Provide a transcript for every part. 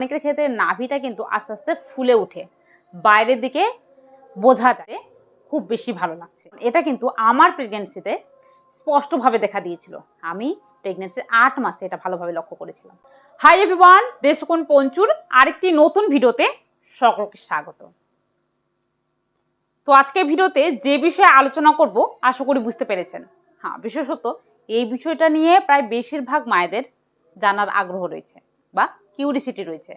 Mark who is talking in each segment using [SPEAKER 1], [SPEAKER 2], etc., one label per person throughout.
[SPEAKER 1] অনেকের ক্ষেত্রে নাভিটা কিন্তু আস্তে আস্তে ফুলে উঠে বাইরের দিকে বোঝা যায় খুব বেশি ভালো লাগছে। এটা কিন্তু আমার প্রেগনেন্সিতে স্পষ্টভাবে দেখা দিয়েছিল। আমি প্রেগনেন্সির 8 মাসে এটা ভালোভাবে লক্ষ্য করেছিলাম। হাই এভরিওয়ান, দেশকোণ পঞ্চুর আরেকটি নতুন ভিডিওতে সকলকে স্বাগত। তো আজকে ভিডিওতে যে বিষয়ে আলোচনা করব আশা করি বুঝতে পেরেছেন। হ্যাঁ, বিশেষত এই বিষয়টা নিয়ে প্রায় বেশিরভাগ মায়েদের জানার আগ্রহ রয়েছে বা কিউরিসিটি রয়েছে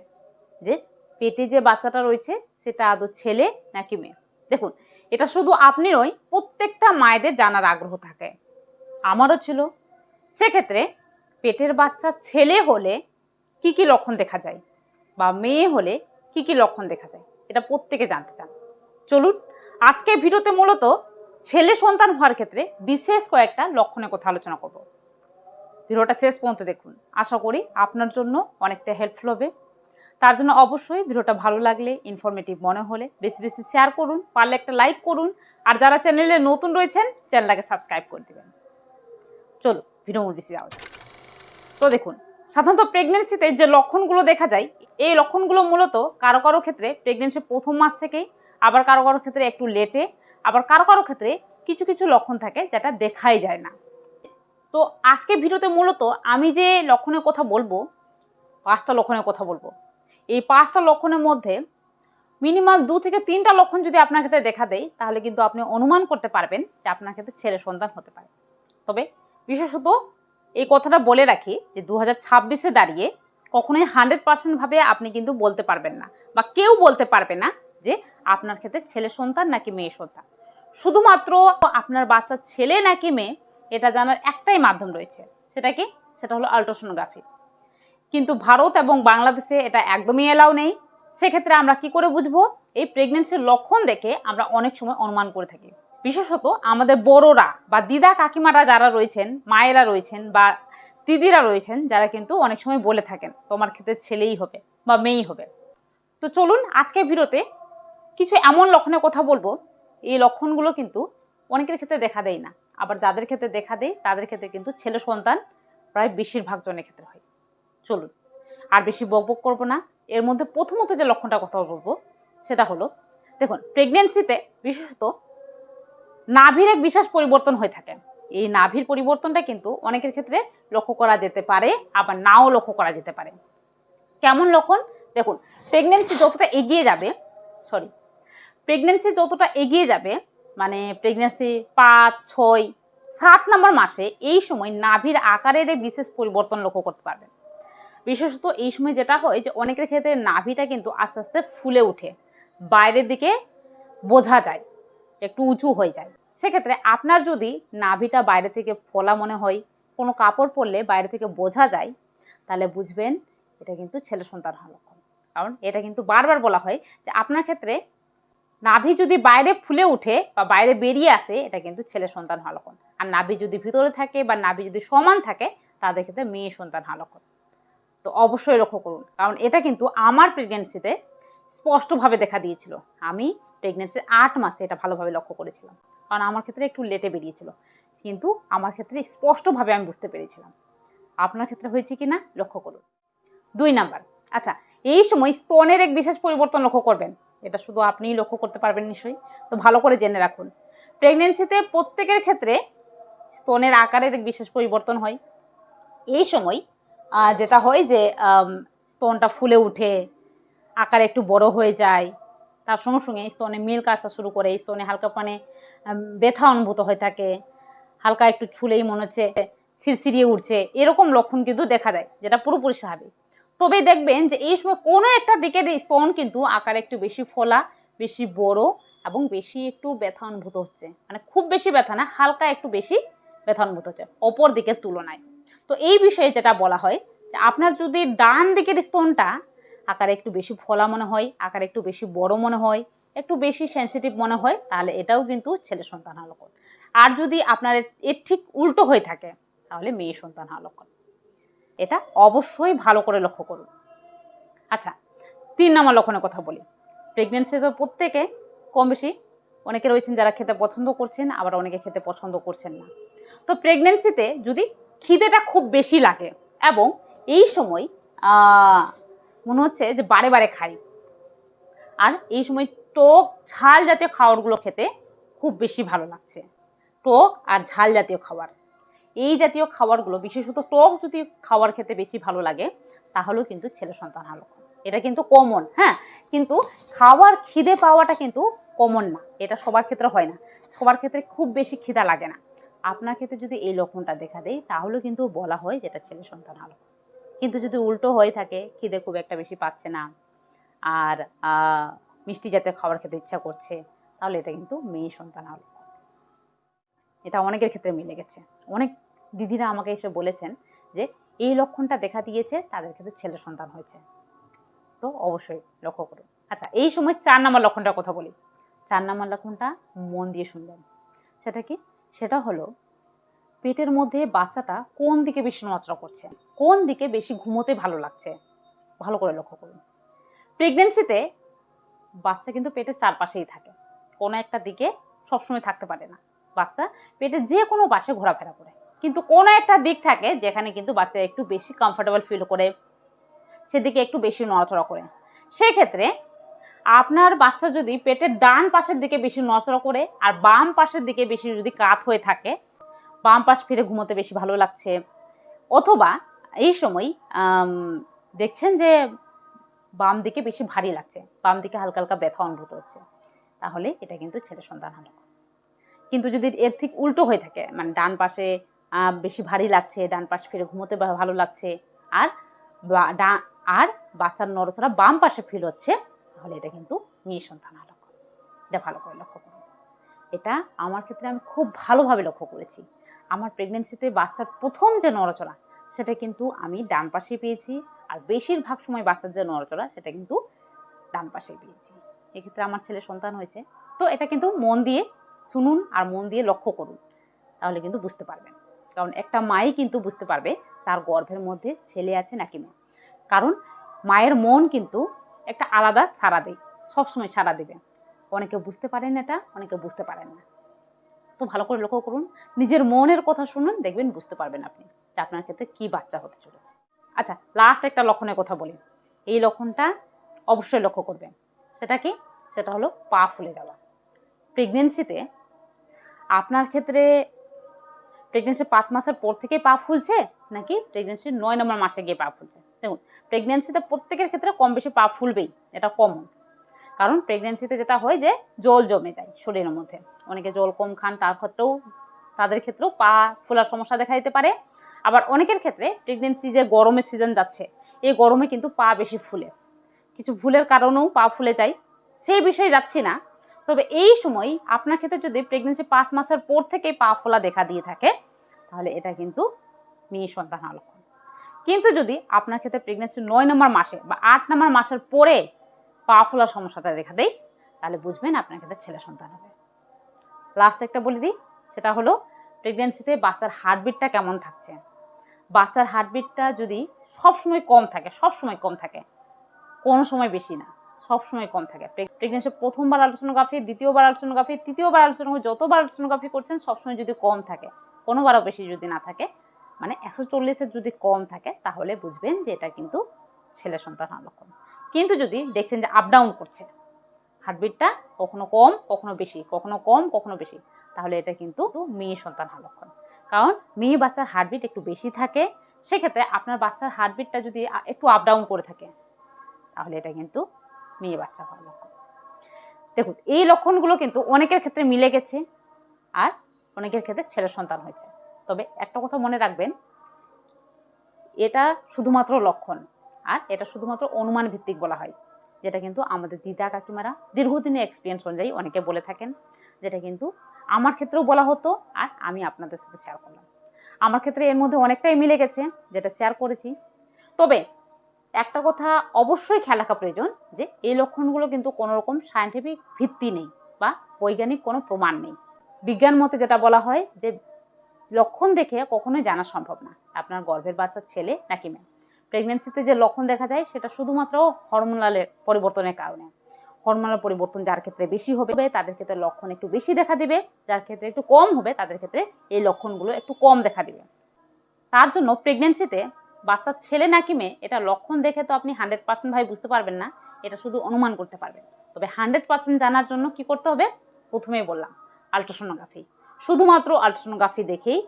[SPEAKER 1] যে পেটে যে বাচ্চাটা রয়েছে সেটা আদৌ ছেলে নাকি মেয়ে। দেখুন, এটা শুধু আপনি নয়, প্রত্যেকটা মায়েদের জানার আগ্রহ থাকে, আমারও ছিল। সেক্ষেত্রে পেটের বাচ্চা ছেলে হলে কি কি লক্ষণ দেখা যায় বা মেয়ে হলে কি কি লক্ষণ দেখা যায়, এটা প্রত্যেকে জানতে চান। চলুন আজকে ভিডিওতে মূলত ছেলে সন্তান হওয়ার ক্ষেত্রে বিশেষ কয়েকটা লক্ষণের কথা আলোচনা করব। ভিডিওটা শেষ পর্যন্ত দেখুন, আশা করি আপনার জন্য অনেকটা হেল্পফুল হবে। তার জন্য অবশ্যই ভিডিওটা ভালো লাগলে, ইনফরমেটিভ মনে হলে বেশি বেশি শেয়ার করুন, পারলে একটা লাইক করুন, আর যারা চ্যানেলে নতুন রয়েছেন চ্যানেলটাকে সাবস্ক্রাইব করে দেবেন। চলো ভিডিও মূল বেশি যাওয়া যায়। তো দেখুন, সাধারণত প্রেগনেন্সিতে যে লক্ষণগুলো দেখা যায়, এই লক্ষণগুলো মূলত কারো কারো ক্ষেত্রে প্রেগনেন্সির প্রথম মাস থেকেই, আবার কারো কারো ক্ষেত্রে একটু লেটে, আবার কারো কারো ক্ষেত্রে কিছু কিছু লক্ষণ থাকে যেটা দেখাই যায় না। তো আজকে ভিডিওতে মূলত আমি যে লক্ষণের কথা বলবো, 5টা লক্ষণের কথা বলবো। এই 5টা লক্ষণের মধ্যে মিনিমাম 2 থেকে 3টা লক্ষণ যদি আপনার ক্ষেত্রে দেখা দেয়, তাহলে কিন্তু আপনি অনুমান করতে পারবেন যে আপনার ক্ষেত্রে ছেলে সন্তান হতে পারে। তবে বিশেষত এই কথাটা বলে রাখি যে 2026-এ দাঁড়িয়ে কখনোই 100% ভাবে আপনি কিন্তু বলতে পারবেন না বা কেউ বলতে পারবে না যে আপনার ক্ষেত্রে ছেলে সন্তান নাকি মেয়ে সন্তান। শুধুমাত্র আপনার বাচ্চা ছেলে নাকি মেয়ে এটা জানার একটাই মাধ্যম রয়েছে, সেটা কি? সেটা হলো আল্ট্রাসোনোগ্রাফি। কিন্তু ভারত এবং বাংলাদেশে এটা একদমই এলাও নেই। সেক্ষেত্রে আমরা কি করে বুঝবো? এই প্রেগনেন্সির লক্ষণ দেখে আমরা অনেক সময় অনুমান করে থাকি। বিশেষত আমাদের বড়রা বা দিদা কাকিমারা যারা রয়েছেন, মায়েরা রয়েছেন বা দিদিরা রয়েছেন, যারা কিন্তু অনেক সময় বলে থাকেন তোমার ক্ষেত্রে ছেলেই হবে বা মেয়েই হবে। তো চলুন আজকে ভিডিওতে কিছু এমন লক্ষণের কথা বলবো, এই লক্ষণগুলো কিন্তু অনেকের ক্ষেত্রে দেখা দেয় না, আবার যাদের ক্ষেত্রে দেখা দেয় তাদের ক্ষেত্রে কিন্তু ছেলে সন্তান প্রায় বেশিরভাগ জনের ক্ষেত্রে হয়। চলুন আর বেশি বকবক করবো না। এর মধ্যে প্রথমত যে লক্ষণটা কথা বলবো সেটা হলো, দেখুন প্রেগনেন্সিতে বিশেষত নাভির এক বিশেষ পরিবর্তন হয়ে থাকে। এই নাভির পরিবর্তনটা কিন্তু অনেকের ক্ষেত্রে লক্ষ্য করা যেতে পারে, আবার নাও লক্ষ্য করা যেতে পারে। কেমন লক্ষণ? দেখুন, প্রেগনেন্সি যতটা এগিয়ে যাবে মানে প্রেগনেন্সি 5, 6, 7 নম্বর মাসে এই সময় নাভির আকারের বিশেষ পরিবর্তন লক্ষ্য করতে পারবেন। বিশেষত এই সময় যেটা হয় যে অনেকের ক্ষেত্রে নাভিটা কিন্তু আস্তে আস্তে ফুলে উঠে বাইরের দিকে বোঝা যায়, একটু উঁচু হয়ে যায়। সেক্ষেত্রে আপনার যদি নাভিটা বাইরে থেকে ফোলা মনে হয়, কোনো কাপড় পরলে বাইরে থেকে বোঝা যায়, তাহলে বুঝবেন এটা কিন্তু ছেলে সন্তান হওয়ার লক্ষণ। কারণ এটা কিন্তু বারবার বলা হয় যে আপনার ক্ষেত্রে নাভি যদি বাইরে ফুলে উঠে বা বাইরে বেরিয়ে আসে, এটা কিন্তু ছেলে সন্তান হওয়ার লক্ষণ। আর নাভি যদি ভিতরে থাকে বা নাভি যদি সমান থাকে, তাদের ক্ষেত্রে মেয়ে সন্তান হওয়ার লক্ষণ। তো অবশ্যই লক্ষ্য করুন, কারণ এটা কিন্তু আমার প্রেগনেন্সিতে স্পষ্টভাবে দেখা দিয়েছিল। আমি প্রেগনেন্সির 8 মাসে এটা ভালোভাবে লক্ষ্য করেছিলাম, কারণ আমার ক্ষেত্রে একটু লেটে বেরিয়েছিল, কিন্তু আমার ক্ষেত্রে স্পষ্টভাবে আমি বুঝতে পেরেছিলাম। আপনার ক্ষেত্রে হয়েছে কি না লক্ষ্য করুন। 2 নাম্বার, আচ্ছা, এই সময় স্তনের এক বিশেষ পরিবর্তন লক্ষ্য করবেন। এটা শুধু আপনিই লক্ষ্য করতে পারবেন নিশ্চয়ই, তো ভালো করে জেনে রাখুন। প্রেগনেন্সিতে প্রত্যেকের ক্ষেত্রে স্তনের আকারের এক বিশেষ পরিবর্তন হয়। এই সময় যেটা হয় যে স্তনটা ফুলে উঠে আকারে একটু বড় হয়ে যায়, তার সঙ্গে সঙ্গে স্তনে মিল্ক আসা শুরু করে, স্তনে হালকা মানে ব্যথা অনুভূত হয়ে থাকে, হালকা একটু ছুলেই মনে হচ্ছে সিরসিরিয়ে উঠছে, এরকম লক্ষণ কিন্তু দেখা দেয়, যেটা পুরোপুরি স্বাভাবিক। তবে দেখবেন যে এই সময় কোনো একটা দিকের স্তন কিন্তু আকারে একটু বেশি ফোলা, বেশি বড় এবং বেশি একটু ব্যথা অনুভূত হচ্ছে, মানে খুব বেশি ব্যথা না, হালকা একটু বেশি ব্যথা অনুভূত হচ্ছে অপর দিকের তুলনায়। তো এই বিষয়ে যেটা বলা হয় যে আপনার যদি ডান দিকের স্তনটা আকারে একটু বেশি ফোলা মনে হয়, আকারে একটু বেশি বড় মনে হয়, একটু বেশি সেন্সিটিভ মনে হয়, তাহলে এটাও কিন্তু ছেলে সন্তান হওয়ার লক্ষণ। আর যদি আপনার এর ঠিক উল্টো হয়ে থাকে, তাহলে মেয়ে সন্তান হওয়ার লক্ষণ। এটা অবশ্যই ভালো করে লক্ষ্য করুন। আচ্ছা, 3 নম্বর লক্ষণের কথা বলি। প্রেগনেন্সি তো প্রত্যেকে কম বেশি, অনেকে রয়েছেন যারা খেতে পছন্দ করছেন, আবার অনেকে খেতে পছন্দ করছেন না। তো প্রেগনেন্সিতে যদি খিদেটা খুব বেশি লাগে এবং এই সময় মনে হচ্ছে যে বারে বারে খাই। আর এই সময় টক ঝাল জাতীয় খাবারগুলো খেতে খুব বেশি ভালো লাগছে। টক আর ঝাল জাতীয় খাবার, এই জাতীয় খাবারগুলো, বিশেষত টক যদি খাবার খেতে বেশি ভালো লাগে তাহলেও কিন্তু ছেলে সন্তান হওয়ার লক্ষণ। এটা কিন্তু কমন, হ্যাঁ, কিন্তু খাবার খিদে পাওয়াটা কিন্তু কমন না, এটা সবার ক্ষেত্রে হয় না, সবার ক্ষেত্রে খুব বেশি খিদা লাগে না। আপনার ক্ষেত্রে যদি এই লক্ষণটা দেখা দেয় তাহলেও কিন্তু বলা হয় যে এটা ছেলে সন্তান হওয়ার লক্ষণ। কিন্তু যদি উল্টো হয়ে থাকে, খিদে খুব একটা বেশি পাচ্ছে না আর মিষ্টি জাতীয় খাবার খেতে ইচ্ছা করছে, তাহলে এটা কিন্তু মেয়ে সন্তান হওয়ার লক্ষণ। এটা অনেকের ক্ষেত্রে মিলে গেছে। অনেক দিদিরা আমাকে এসে বলেছেন যে এই লক্ষণটা দেখা দিয়েছে, তাদের ক্ষেত্রে ছেলে সন্তান হয়েছে। তো অবশ্যই লক্ষ্য করুন। আচ্ছা, এই সময় 4 নম্বর লক্ষণটার কথা বলি। 4 নম্বর লক্ষণটা মন দিয়ে শুনবেন। সেটা কি? সেটা হলো পেটের মধ্যে বাচ্চাটা কোন দিকে বেশি নড়াচড়া করছে, কোন দিকে বেশি ঘুমোতে ভালো লাগছে, ভালো করে লক্ষ্য করুন। প্রেগনেন্সিতে বাচ্চা কিন্তু পেটের চারপাশেই থাকে, কোনো একটা দিকে সবসময় থাকতে পারে না। বাচ্চা পেটের যে কোনো পাশে ঘোরাফেরা করে, কিন্তু কোনো একটা দিক থাকে যেখানে কিন্তু বাচ্চা একটু বেশি কমফোর্টেবল ফিল করে, সেদিকে একটু বেশি নড়াচড়া করে। সেক্ষেত্রে আপনার বাচ্চা যদি পেটের ডান পাশের দিকে বেশি নড়াচড়া করে আর বাম পাশের দিকে বেশি যদি কাত হয়ে থাকে, বাম পাশ ফিরে ঘুমোতে বেশি ভালো লাগছে, অথবা এই সময় দেখছেন যে বাম দিকে বেশি ভারী লাগছে, বাম দিকে হালকা হালকা ব্যথা অনুভূত হচ্ছে, তাহলে এটা কিন্তু ছেলে সন্তান হলো। কিন্তু যদি এর ঠিক উল্টো হয়ে থাকে, মানে ডান পাশে বেশি ভারী লাগছে, ডান পাশে ফিরে ঘুমোতে ভালো লাগছে, আর আর বাচ্চার নড়াচড়া বাম পাশে ফিল হচ্ছে, তাহলে এটা কিন্তু মেয়ে সন্তান হলো। এটা ভালো করে লক্ষ্য করুন। এটা আমার ক্ষেত্রে আমি খুব ভালোভাবে লক্ষ্য করেছি। আমার প্রেগনেন্সিতে বাচ্চার প্রথম যে নড়াচড়া, সেটা কিন্তু আমি ডান পাশে পেয়েছি, আর বেশিরভাগ সময় বাচ্চার যে নড়াচড়া সেটা কিন্তু ডান পাশে পেয়েছি। এক্ষেত্রে আমার ছেলে সন্তান হয়েছে। তো এটা কিন্তু মন দিয়ে শুনুন আর মন দিয়ে লক্ষ্য করুন, তাহলে কিন্তু বুঝতে পারবেন। কারণ একটা মাই কিন্তু বুঝতে পারবে তার গর্ভের মধ্যে ছেলে আছে নাকি মেয়ে। কারণ মায়ের মন কিন্তু একটা আলাদা সাড়া দেয়, সবসময় সাড়া দেবে। অনেকে বুঝতে পারেন এটা, অনেকে বুঝতে পারেন না। তো ভালো করে লক্ষ্য করুন, নিজের মনের কথা শুনুন, দেখবেন বুঝতে পারবেন আপনি যে আপনার ক্ষেত্রে কি বাচ্চা হতে চলেছে। আচ্ছা, লাস্ট একটা লক্ষণের কথা বলি। এই লক্ষণটা অবশ্যই লক্ষ্য করবেন। সেটা কি? সেটা হলো পা ফুলে যাওয়া। প্রেগনেন্সিতে আপনার ক্ষেত্রে প্রেগনেন্সি 5 মাসের পর থেকেই পা ফুলছে, নাকি প্রেগনেন্সির 9 নম্বর মাসে গিয়ে পা ফুলছে? দেখুন, প্রেগনেন্সিতে প্রত্যেকের ক্ষেত্রে কম বেশি পা ফুলবেই, এটা কমন। কারণ প্রেগনেন্সিতে যেটা হয় যে জল জমে যায় শরীরের মধ্যে, অনেকে জল কম খান, তাদের ক্ষেত্রেও পা ফোলার সমস্যা দেখা দিতে পারে। আবার অনেকের ক্ষেত্রে প্রেগনেন্সি যে গরমের সিজন যাচ্ছে, এই গরমে কিন্তু পা বেশি ফুলে, কিছু ভুলের কারণেও পা ফুলে যায়, সেই বিষয়ে যাচ্ছি না। তবে এই সময় আপনার ক্ষেত্রে যদি প্রেগনেন্সি 5 মাসের পর থেকেই পা ফোলা দেখা দিয়ে থাকে, তাহলে এটা কিন্তু মেয়ে সন্তান হওয়ার লক্ষণ। কিন্তু যদি আপনার ক্ষেত্রে প্রেগনেন্সি 9 নম্বর মাসে বা 8 নম্বর মাসের পরে পা ফোলার সমস্যাটা দেখা দেয়, তাহলে বুঝবেন আপনার ক্ষেত্রে ছেলে সন্তান হবে। লাস্ট একটা বলে দিই, সেটা হলো প্রেগনেন্সিতে বাচ্চার হার্টবিটটা কেমন থাকছে। বাচ্চার হার্টবিটটা যদি সবসময় কম থাকে, কোনো সময় বেশি না, সবসময় কম থাকে। প্রেগনেন্সি প্রথমবার আলট্রাসোনোগ্রাফি, দ্বিতীয়বার আলট্রাসোনোগ্রাফি, তৃতীয়বার আলট্রাসোনোগ্রাফি, যতবার আলট্রাসোনোগ্রাফি করছেন সবসময় যদি কম থাকে, কোনোবারও বেশি যদি না থাকে, মানে 140-এর যদি কম থাকে, তাহলে বুঝবেন যে এটা কিন্তু ছেলে সন্তান হওয়ার লক্ষণ। কিন্তু যদি দেখছেন যে আপ ডাউন করছে হার্টবিটটা, কখনো কম কখনো বেশি, কখনো কম কখনো বেশি, তাহলে এটা কিন্তু মেয়ে সন্তান হওয়ার লক্ষণ। কারণ মেয়ে বাচ্চার হার্টবিট একটু বেশি থাকে, সেক্ষেত্রে আপনার বাচ্চার হার্টবিটটা যদি একটু আপ ডাউন করে থাকে, তাহলে এটা কিন্তু মেয়ে বাচ্চা হওয়ার লক্ষণ। দেখুন, এই লক্ষণগুলো কিন্তু অনেকের ক্ষেত্রে মিলে গেছে, আর অনেকের ক্ষেত্রে ছেলে সন্তান হয়েছে। তবে একটা কথা মনে রাখবেন, এটা শুধুমাত্র লক্ষণ, আর এটা শুধুমাত্র অনুমান ভিত্তিক বলা হয়, যেটা কিন্তু আমাদের দিদা কাকিমারা দীর্ঘদিনের এক্সপিরিয়েন্স অনুযায়ী অনেকে বলে থাকেন, যেটা কিন্তু আমার ক্ষেত্রেও বলা হতো, আর আমি আপনাদের সাথে শেয়ার করলাম। আমার ক্ষেত্রে এর মধ্যে অনেকটাই মিলে গেছে, যেটা শেয়ার করেছি। তবে একটা কথা অবশ্যই খেয়াল রাখা প্রয়োজন, যে এই লক্ষণগুলো কিন্তু কোনো রকম সায়েন্টিফিক ভিত্তি নেই বা বৈজ্ঞানিক কোনো প্রমাণ নেই। বিজ্ঞান মতে যেটা বলা হয় যে লক্ষণ দেখে কখনোই জানা সম্ভব না আপনার গর্ভের বাচ্চা ছেলে নাকি মেয়ে। প্রেগনেন্সিতে যে লক্ষণ দেখা যায় সেটা শুধুমাত্র হরমোনালের পরিবর্তনের কারণে। হরমোনাল পরিবর্তন যার ক্ষেত্রে বেশি হবে তাদের ক্ষেত্রে লক্ষণ একটু বেশি দেখা দিবে, যার ক্ষেত্রে একটু কম হবে তাদের ক্ষেত্রে এই লক্ষণগুলো একটু কম দেখা দিবে। তার জন্য প্রেগনেন্সিতে বাচ্চা ছেলে নাকি মেয়ে এটা লক্ষণ দেখে তো আপনি 100% ভাবে বুঝতে পারবেন না, এটা শুধু অনুমান করতে পারবেন। তবে 100% জানার জন্য কি করতে হবে? প্রথমেই বললাম আল্ট্রাসোনোগ্রাফি। শুধুমাত্র আল্ট্রাসোনোগ্রাফি দেখেই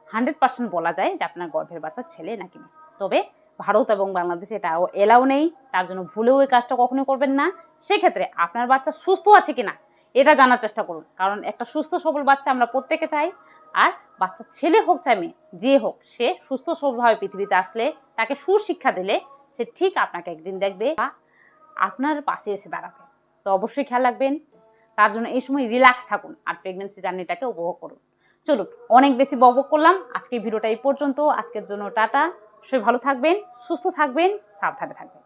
[SPEAKER 1] 100% বলা যায় যে আপনার গর্ভের বাচ্চা ছেলে নাকি মেয়ে। তবে ভারত এবং বাংলাদেশে এটা এলাও নেই, তার জন্য ভুলেও এই কাজটা কখনোই করবেন না। সেক্ষেত্রে আপনার বাচ্চা সুস্থ আছে কিনা এটা জানার চেষ্টা করুন, কারণ একটা সুস্থ সবল বাচ্চা আমরা প্রত্যেকে চাই। আর বাচ্চা ছেলে হোক চাই মেয়ে যে হোক, সে সুস্থ সবলভাবে পৃথিবীতে আসলে, তাকে সুশিক্ষা দিলে সে ঠিক আপনাকে একদিন দেখবে বা আপনার পাশে এসে দাঁড়াবে। তো অবশ্যই খেয়াল রাখবেন, তার জন্য এই সময় রিল্যাক্স থাকুন আর প্রেগনেন্সি জার্নিটাকে উপভোগ করুন। চলুন, অনেক বেশি বকবক করলাম, আজকের ভিডিওটা এই পর্যন্ত। আজকের জন্য টাটা। সবাই ভালো থাকবেন, সুস্থ থাকবেন, সাবধানে থাকবেন।